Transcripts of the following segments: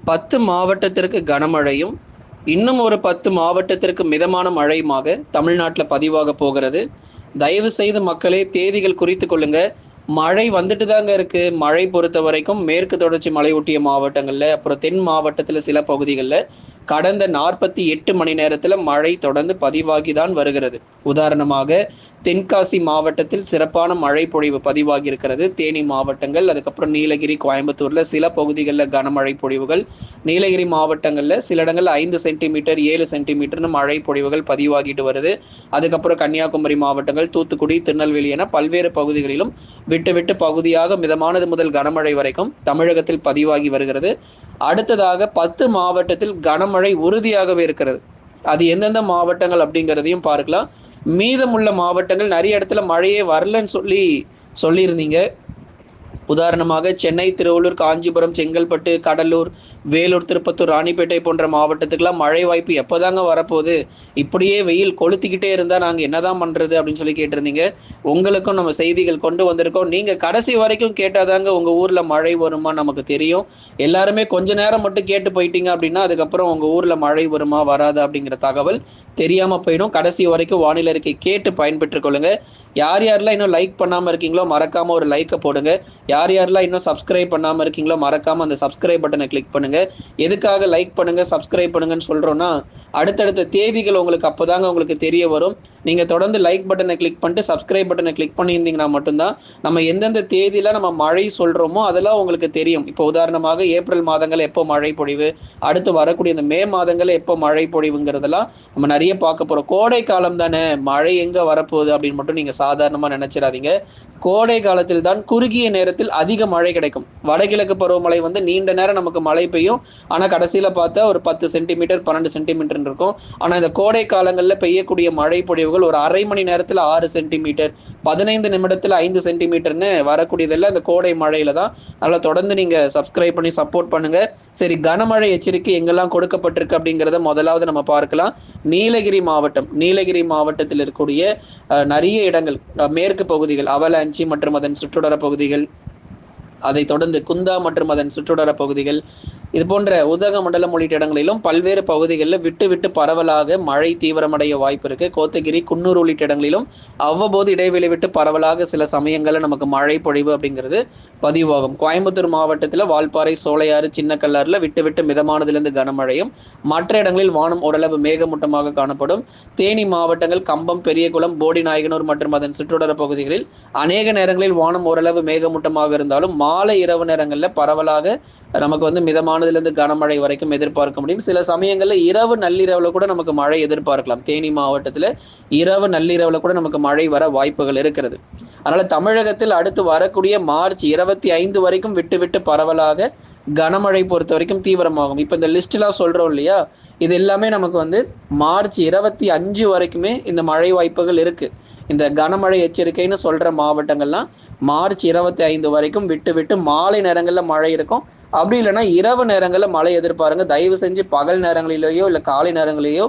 10 மாவட்டத்திற்கு கனமழையும், இன்னும் ஒரு 10 மாவட்டத்திற்கு மிதமான மழையுமாக தமிழ்நாட்டில பதிவாக போகிறது. தயவு செய்து மக்களே தேதிகள் குறித்துக் கொள்ளுங்க. மழை வந்துட்டு தாங்க இருக்கு. மழை பொறுத்தவரைக்கும் மேற்கு தொடர்ச்சி மலையொட்டிய மாவட்டங்கள்ல, அப்புறம் தென் மாவட்டத்தில சில பகுதிகள்ல கடந்த 48 மணி நேரத்துல மழை தொடர்ந்து பதிவாகி தான் வருகிறது. உதாரணமாக தென்காசி மாவட்டத்தில் சிறப்பான மழை பொழிவு பதிவாகி இருக்கிறது. தேனி மாவட்டங்கள், அதுக்கப்புறம் நீலகிரி, கோயம்புத்தூர்ல சில பகுதிகளில் கனமழை பொழிவுகள், நீலகிரி மாவட்டங்கள்ல சில இடங்கள்ல 5 சென்டிமீட்டர் 7 சென்டிமீட்டர்னு மழை பொழிவுகள் பதிவாகிட்டு வருது. அதுக்கப்புறம் கன்னியாகுமரி மாவட்டங்கள், தூத்துக்குடி, திருநெல்வேலி என பல்வேறு பகுதிகளிலும் விட்டு விட்டு பகுதியாக மிதமானது முதல் கனமழை வரைக்கும் தமிழகத்தில் பதிவாகி வருகிறது. அடுத்ததாக 10 மாவட்டத்தில் கனமழை உறுதியாகவே இருக்கிறது. அது எந்தெந்த மாவட்டங்கள் அப்படிங்கிறதையும் பார்க்கலாம். மீதமுள்ள மாவட்டங்கள் நிறைய இடத்துல மழையே வரலன்னு சொல்லியிருந்தீங்க. உதாரணமாக சென்னை, திருவள்ளூர், காஞ்சிபுரம், செங்கல்பட்டு, கடலூர், வேலூர், திருப்பத்தூர், ராணிப்பேட்டை போன்ற மாவட்டத்துக்கெல்லாம் மழை வாய்ப்பு எப்போதாங்க வரப்போகுது, இப்படியே வெயில் கொளுத்திக்கிட்டே இருந்தால் நாங்கள் என்னதான் பண்ணுறது அப்படின்னு சொல்லி கேட்டிருந்தீங்க. உங்களுக்கும் நம்ம செய்திகள் கொண்டு வந்திருக்கோம். நீங்கள் கடைசி வரைக்கும் கேட்டாதாங்க உங்கள் ஊரில் மழை வருமா நமக்கு தெரியும். எல்லாருமே கொஞ்ச நேரம் மட்டும் கேட்டு போயிட்டீங்க அப்படின்னா அதுக்கப்புறம் உங்கள் ஊரில் மழை வருமா வராது அப்படிங்கிற தகவல் தெரியாமல் போயிடும். கடைசி வரைக்கும் வானிலை அறிக்கை கேட்டு பயன்பெற்றுக் கொள்ளுங்க. யார் யாரெல்லாம் இன்னும் லைக் பண்ணாமல் இருக்கீங்களோ மறக்காமல் ஒரு லைக்கை போடுங்க. யார் யாரெல்லாம் இன்னும் சப்ஸ்கிரைப் பண்ணாமல் இருக்கீங்களோ மறக்காமல் அந்த சப்ஸ்கிரைப் பட்டனை கிளிக் பண்ணுங்கள். எதுக்காக லைக் பண்ணுங்கள் சப்ஸ்கிரைப் பண்ணுங்கன்னு சொல்கிறோன்னா, அடுத்தடுத்த தேதிகள் உங்களுக்கு அப்போதாங்க உங்களுக்கு தெரிய வரும். நீங்கள் தொடர்ந்து லைக் பட்டனை கிளிக் பண்ணிட்டு சப்ஸ்கிரைப் பட்டனை கிளிக் பண்ணியிருந்தீங்கன்னா மட்டும்தான் நம்ம எந்தெந்த தேதியில் நம்ம மழை சொல்கிறோமோ அதெல்லாம் உங்களுக்கு தெரியும். இப்போ உதாரணமாக ஏப்ரல் மாதங்கள் எப்போ மழை பொழிவு, அடுத்து வரக்கூடிய இந்த மே மாதங்கள் எப்போ மழை பொழிவுங்கிறதெல்லாம் நம்ம நிறைய பார்க்க போகிறோம். கோடை காலம் தானே, மழை எங்கே வரப்போகுது அப்படின்னு மட்டும் நீங்கள் சாதாரணமாக நினச்சிடாதீங்க. கோடை காலத்தில் தான் குறுகிய நேரத்தில் அதிக மழை கிடைக்கும். வடகிழக்கு பருவமழை வந்து நீண்ட நேரம் நமக்கு மழை பெய்யும். ஆனால் கடைசியில் பார்த்தா ஒரு 10 சென்டிமீட்டர் 12 சென்டிமீட்டர் இருக்கும். ஆனால் இந்த கோடை காலங்களில் பெய்யக்கூடிய மழை பொழிவுகள் ஒரு அரை மணி நேரத்தில் 6 சென்டிமீட்டர், 15 நிமிடத்தில் 5 சென்டிமீட்டர்னு வரக்கூடியதெல்லாம் இந்த கோடை மழையில தான். அதனால் தொடர்ந்து நீங்கள் சப்ஸ்கிரைப் பண்ணி சப்போர்ட் பண்ணுங்க. சரி, கனமழை எச்சரிக்கை எங்கெல்லாம் கொடுக்கப்பட்டிருக்கு அப்படிங்கிறத முதலாவது நம்ம பார்க்கலாம். நீலகிரி மாவட்டத்தில் இருக்கக்கூடிய நிறைய இடங்கள், மேற்கு பகுதிகள், அவலாஞ்சி மற்றும் அதன் சுற்றுவட்டார பகுதிகள், அதை தொடர்ந்து குந்தா மற்றும் அதன் சுற்றுவட்டார பகுதிகள், இது போன்ற உதகமண்டலம் உள்ளிட்ட இடங்களிலும் பல்வேறு பகுதிகளில் விட்டு விட்டு பரவலாக மழை தீவிரமடைய வாய்ப்பு இருக்கு. கோத்தகிரி, குன்னூர் உள்ளிட்ட இடங்களிலும் அவ்வப்போது இடைவெளி விட்டு பரவலாக சில சமயங்களில் நமக்கு மழை பொழிவு அப்படிங்கிறது பதிவாகும். கோயம்புத்தூர் மாவட்டத்தில் வால்பாறை, சோலையாறு, சின்னக்கல்லாறுல விட்டு விட்டு மிதமானதிலிருந்து கனமழையும், மற்ற இடங்களில் வானம் ஓரளவு மேகமூட்டமாக காணப்படும். தேனி மாவட்டங்கள் கம்பம், பெரியகுளம், போடிநாயகனூர் மற்றும் அதன் சுற்றுவட்டார பகுதிகளில் அநேக நேரங்களில் வானம் ஓரளவு மேகமூட்டமாக இருந்தாலும் மாலை இரவு நேரங்களில் பரவலாக நமக்கு வந்து மிதமானதிலிருந்து கனமழை வரைக்கும் எதிர்பார்க்க முடியும். சில சமயங்களில் இரவு நள்ளிரவுல கூட நமக்கு மழை எதிர்பார்க்கலாம். தேனி மாவட்டத்தில் இரவு நள்ளிரவுல கூட நமக்கு மழை வர வாய்ப்புகள் இருக்கிறது. அதனால தமிழகத்தில் அடுத்து வரக்கூடிய மார்ச் 25 வரைக்கும் விட்டு விட்டு பரவலாக கனமழை பொறுத்த வரைக்கும் தீவிரமாகும். இப்போ இந்த லிஸ்ட்லாம் சொல்றோம் இல்லையா, இது எல்லாமே நமக்கு வந்து மார்ச் 25 வரைக்குமே இந்த மழை வாய்ப்புகள் இருக்கு. இந்த கனமழை எச்சரிக்கைன்னு சொல்ற மாவட்டங்கள்லாம் மார்ச் 25 வரைக்கும் விட்டு விட்டு மாலை நேரங்களில் மழை இருக்கும். அப்படி இல்லைன்னா இரவு நேரங்களில் மழை எதிர்பாருங்க. தயவு செஞ்சு பகல் நேரங்களிலேயோ இல்லை காலை நேரங்களிலேயோ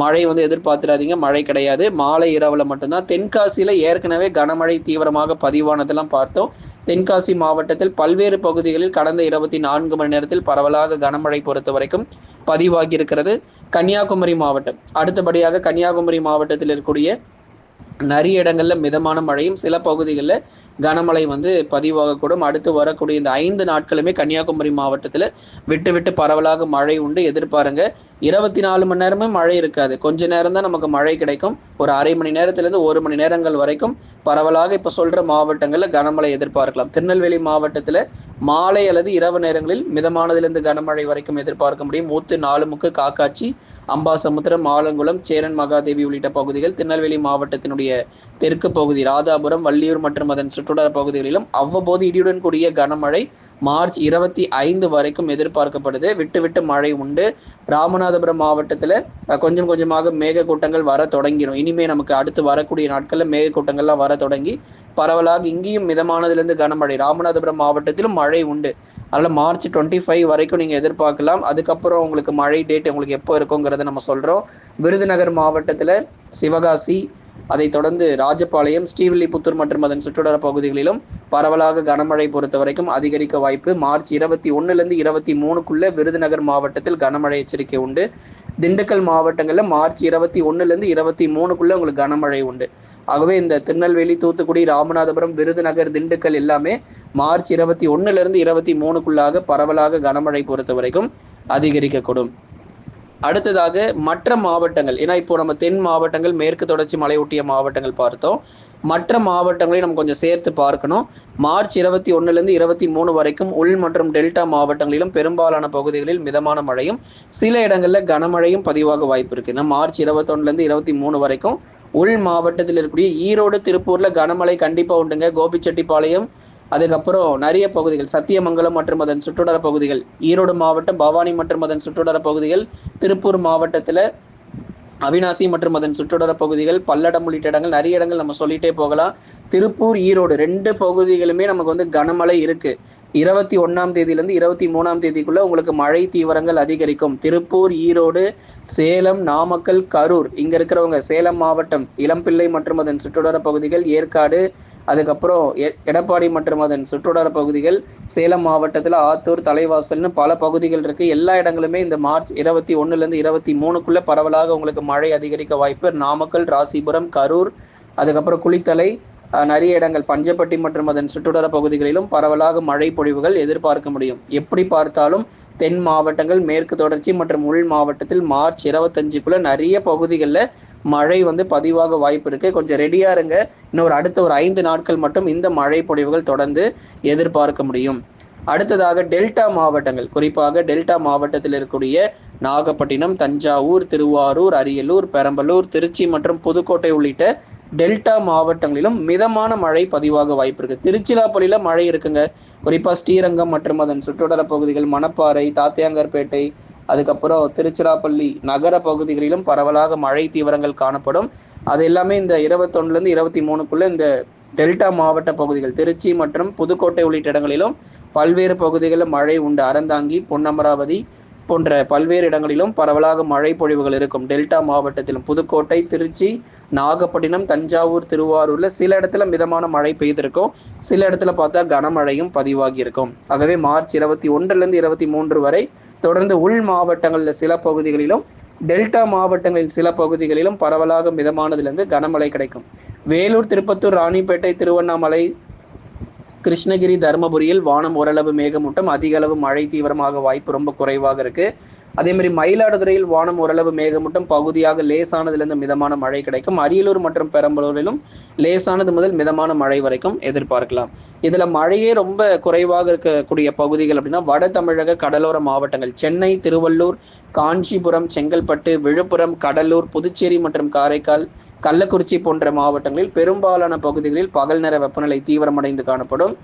மழை வந்து எதிர்பார்த்துடாதீங்க. மழை கிடையாது, மாலை இரவுல மட்டும்தான். தென்காசியில ஏற்கனவே கனமழை தீவிரமாக பதிவானதெல்லாம் பார்த்தோம். தென்காசி மாவட்டத்தில் பல்வேறு பகுதிகளில் கடந்த 24 மணி நேரத்தில் பரவலாக கனமழை பொறுத்த வரைக்கும் பதிவாகி இருக்கிறது. கன்னியாகுமரி மாவட்டம் அடுத்தபடியாக கன்னியாகுமரி மாவட்டத்தில் இருக்கக்கூடிய நிறைய இடங்கள்ல மிதமான மழையும் சில பகுதிகளில் கனமழை வந்து பதிவாகக்கூடும். அடுத்து வரக்கூடிய இந்த 5 நாட்களுமே கன்னியாகுமரி மாவட்டத்தில் விட்டு விட்டு பரவலாக மழை உண்டு, எதிர்பாருங்க. 24 மணி நேரமே மழை இருக்காது, கொஞ்ச நேரம் தான் நமக்கு மழை கிடைக்கும். ஒரு அரை மணி நேரத்திலிருந்து 1 மணி நேரங்கள் வரைக்கும் பரவலாக இப்போ சொல்ற மாவட்டங்களில் கனமழை எதிர்பார்க்கலாம். திருநெல்வேலி மாவட்டத்தில் மாலை அல்லது இரவு நேரங்களில் மிதமானதிலிருந்து கனமழை வரைக்கும் எதிர்பார்க்க முடியும். ஊத்து, நாலுமுக்கு, காக்காட்சி, அம்பாசமுத்திரம், ஆலங்குளம், சேரன் மகாதேவி உள்ளிட்ட பகுதிகள், திருநெல்வேலி மாவட்டத்தினுடைய தெற்கு பகுதி ராதாபுரம், வள்ளியூர் மற்றும் அதன் சுற்றுவட்டார பகுதிகளிலும் அவ்வப்போது இடியுடன் கூடிய கனமழை மார்ச் 25 வரைக்கும் எதிர்பார்க்கப்படுது. விட்டு விட்டு மழை உண்டு. ராமநாதபுரம் மாவட்டத்தில் கொஞ்சம் கொஞ்சமாக மேகக்கூட்டங்கள் வர தொடங்கிடும். இனிமே நமக்கு அடுத்து வரக்கூடிய நாட்களில் மேகக்கூட்டங்கள்லாம் வர தொடங்கி பரவலாக இங்கேயும் மிதமானதிலிருந்து கனமழை ராமநாதபுரம் மாவட்டத்திலும் மழை உண்டு. அதனால் மார்ச் 25 வரைக்கும் நீங்கள் எதிர்பார்க்கலாம். அதுக்கப்புறம் உங்களுக்கு மழை டேட் உங்களுக்கு எப்போ இருக்குங்கிறத நம்ம சொல்கிறோம். விருதுநகர் மாவட்டத்தில் சிவகாசி, அதைத் தொடர்ந்து ராஜபாளையம், ஸ்ரீவில்லிபுத்தூர் மற்றும் அதன் சுற்றுவட்டார பகுதிகளிலும் பரவலாக கனமழை பொறுத்த வரைக்கும் அதிகரிக்க வாய்ப்பு. மார்ச் 21லேருந்து 23க்குள்ள விருதுநகர் மாவட்டத்தில் கனமழை எச்சரிக்கை உண்டு. திண்டுக்கல் மாவட்டங்களில் மார்ச் 21லேருந்து 23க்குள்ள உங்களுக்கு கனமழை உண்டு. ஆகவே இந்த திருநெல்வேலி, தூத்துக்குடி, ராமநாதபுரம், விருதுநகர், திண்டுக்கல் எல்லாமே மார்ச் 21லேருந்து 23க்குள்ளாக பரவலாக கனமழை பொறுத்த வரைக்கும் அதிகரிக்கக்கூடும். அடுத்ததாக மற்ற மாவட்டங்கள், ஏன்னா இப்போ நம்ம தென் மாவட்டங்கள், மேற்கு தொடர்ச்சி மலையொட்டிய மாவட்டங்கள் பார்த்தோம். மற்ற மாவட்டங்களையும் நம்ம கொஞ்சம் சேர்த்து பார்க்கணும். மார்ச் 21லேருந்து 23 வரைக்கும் உள் மற்றும் டெல்டா மாவட்டங்களிலும் பெரும்பாலான பகுதிகளில் மிதமான மழையும் சில இடங்களில் கனமழையும் பதிவாக வாய்ப்பு இருக்கு. மார்ச் 21லேருந்து 23 வரைக்கும் உள் மாவட்டத்தில் இருக்கக்கூடிய ஈரோடு, திருப்பூர்ல கனமழை கண்டிப்பாக உண்டுங்க. கோபிச்செட்டிப்பாளையம், அதுக்கப்புறம் நிறைய பகுதிகள், சத்தியமங்கலம் மற்றும் அதன் சுற்றுவட்டார பகுதிகள், ஈரோடு மாவட்டம், பவானி மற்றும் அதன் சுற்றுவட்டார பகுதிகள், திருப்பூர் மாவட்டத்தில் அவினாசி மற்றும் அதன் சுற்றுவட்டார பகுதிகள், பல்லடம் உள்ளிட்ட இடங்கள், நிறைய இடங்கள் நம்ம சொல்லிட்டே போகலாம். திருப்பூர், ஈரோடு 2 பகுதிகளுமே நமக்கு வந்து கனமழை இருக்கு. 21ஆம் தேதியிலேருந்து 23ஆம் தேதிக்குள்ள உங்களுக்கு மழை தீவிரங்கள் அதிகரிக்கும். திருப்பூர், ஈரோடு, சேலம், நாமக்கல், கரூர், இங்க இருக்கிறவங்க சேலம் மாவட்டம், இளம்பிள்ளை மற்றும் அதன் சுற்றுவட்டார பகுதிகள், ஏற்காடு, அதுக்கப்புறம் எடப்பாடி மற்றும் அதன் சுற்றுவட்டார பகுதிகள், சேலம் மாவட்டத்தில் ஆத்தூர், தலைவாசல்னு பல பகுதிகள் இருக்கு. எல்லா இடங்களுமே இந்த மார்ச் 21லேருந்து 23க்குள்ள பரவலாக உங்களுக்கு மழை அதிகரிக்க வாய்ப்பு. நாமக்கல், ராசிபுரம், கரூர், அதுக்கப்புறம் குளித்தலை, நிறைய இடங்கள், பஞ்சப்பட்டி மற்றும் அதன் சுற்றுவட்டார பகுதிகளிலும் பரவலாக மழை பொழிவுகள் எதிர்பார்க்க முடியும். எப்படி பார்த்தாலும் தென் மாவட்டங்கள், மேற்கு தொடர்ச்சி மற்றும் உள் மாவட்டத்தில் மார்ச் 25க்குள்ள நிறைய பகுதிகளில் மழை வந்து பதிவாக வாய்ப்பு இருக்கு. கொஞ்சம் ரெடியா இருங்க. இன்னொரு அடுத்த ஒரு 5 நாட்கள் மட்டும் இந்த மழை பொழிவுகள் தொடர்ந்து எதிர்பார்க்க முடியும். அடுத்ததாக டெல்டா மாவட்டங்கள், குறிப்பாக டெல்டா மாவட்டத்தில் இருக்கக்கூடிய நாகப்பட்டினம், தஞ்சாவூர், திருவாரூர், அரியலூர், பெரம்பலூர், திருச்சி மற்றும் புதுக்கோட்டை உள்ளிட்ட டெல்டா மாவட்டங்களிலும் மிதமான மழை பதிவாக வாய்ப்பு இருக்கு. திருச்சிராப்பள்ளியில மழை இருக்குங்க. குறிப்பா ஸ்ரீரங்கம் மற்றும் அதன் சுற்றுவட்டார பகுதிகள், மணப்பாறை, தாத்தியாங்கர்பேட்டை, அதுக்கப்புறம் திருச்சிராப்பள்ளி நகர பகுதிகளிலும் பரவலாக மழை தீவிரங்கள் காணப்படும். அது எல்லாமே இந்த 21லேருந்து 23க்குள்ள இந்த டெல்டா மாவட்ட பகுதிகள், திருச்சி மற்றும் புதுக்கோட்டை உள்ளிட்ட இடங்களிலும் பல்வேறு பகுதிகளில் மழை உண்டு. அறந்தாங்கி, பொன்னமராவதி போன்ற பல்வேறு இடங்களிலும் பரவலாக மழை பொழிவுகள் இருக்கும். டெல்டா மாவட்டத்திலும் புதுக்கோட்டை, திருச்சி, நாகப்பட்டினம், தஞ்சாவூர், திருவாரூர்ல சில இடத்துல மிதமான மழை பெய்திருக்கும். சில இடத்துல பார்த்தா கனமழையும் பதிவாகி இருக்கும். ஆகவே மார்ச் 21லேருந்து 23 வரை தொடர்ந்து உள் மாவட்டங்களில் சில பகுதிகளிலும், டெல்டா மாவட்டங்களில் சில பகுதிகளிலும் பரவலாக மிதமானதிலிருந்து கனமழை கிடைக்கும். வேலூர், திருப்பத்தூர், ராணிப்பேட்டை, திருவண்ணாமலை, கிருஷ்ணகிரி, தருமபுரியில் வானம் ஓரளவு மேகமூட்டம், அதிக அளவு மழை தீவிரமாக வாய்ப்பு ரொம்ப குறைவாக இருக்கு. அதே மாதிரி மயிலாடுதுறையில் வானம் ஓரளவு மேகமூட்டம், பகுதியாக லேசானதிலிருந்து மிதமான மழை கிடைக்கும். அரியலூர் மற்றும் பெரம்பலூரிலும் லேசானது முதல் மிதமான மழை வரைக்கும் எதிர்பார்க்கலாம். இதுல மழையே ரொம்ப குறைவாக இருக்கக்கூடிய பகுதிகள் அப்படின்னா வட தமிழக கடலோர மாவட்டங்கள், சென்னை, திருவள்ளூர், காஞ்சிபுரம், செங்கல்பட்டு, விழுப்புரம், கடலூர், புதுச்சேரி மற்றும் காரைக்கால், கள்ளக்குறிச்சி போன்ற மாவட்டங்களில் பெரும்பாலான பகுதிகளில் பகல் நேர வெப்பநிலை தீவிரமடைந்து காணப்படும்.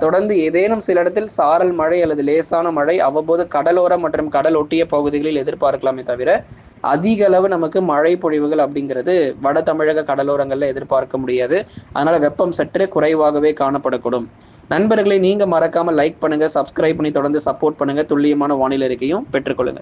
தொடர்ந்து ஏதேனும் சில இடத்தில் சாரல் மழை அல்லது லேசான மழை அவ்வப்போது கடலோர மற்றும் கடல் ஒட்டிய பகுதிகளில் எதிர்பார்க்கலாமே தவிர அதிக அளவு நமக்கு மழை பொழிவுகள் அப்படிங்கிறது வட தமிழக கடலோரங்கள்ல எதிர்பார்க்க முடியாது. அதனால வெப்பம் சற்றே குறைவாகவே காணப்படக்கூடும். நண்பர்களை நீங்க மறக்காம லைக் பண்ணுங்க, சப்ஸ்கிரைப் பண்ணி தொடர்ந்து சப்போர்ட் பண்ணுங்க. துல்லியமான வானிலை அறிக்கையும் பெற்றுக்கொள்ளுங்க.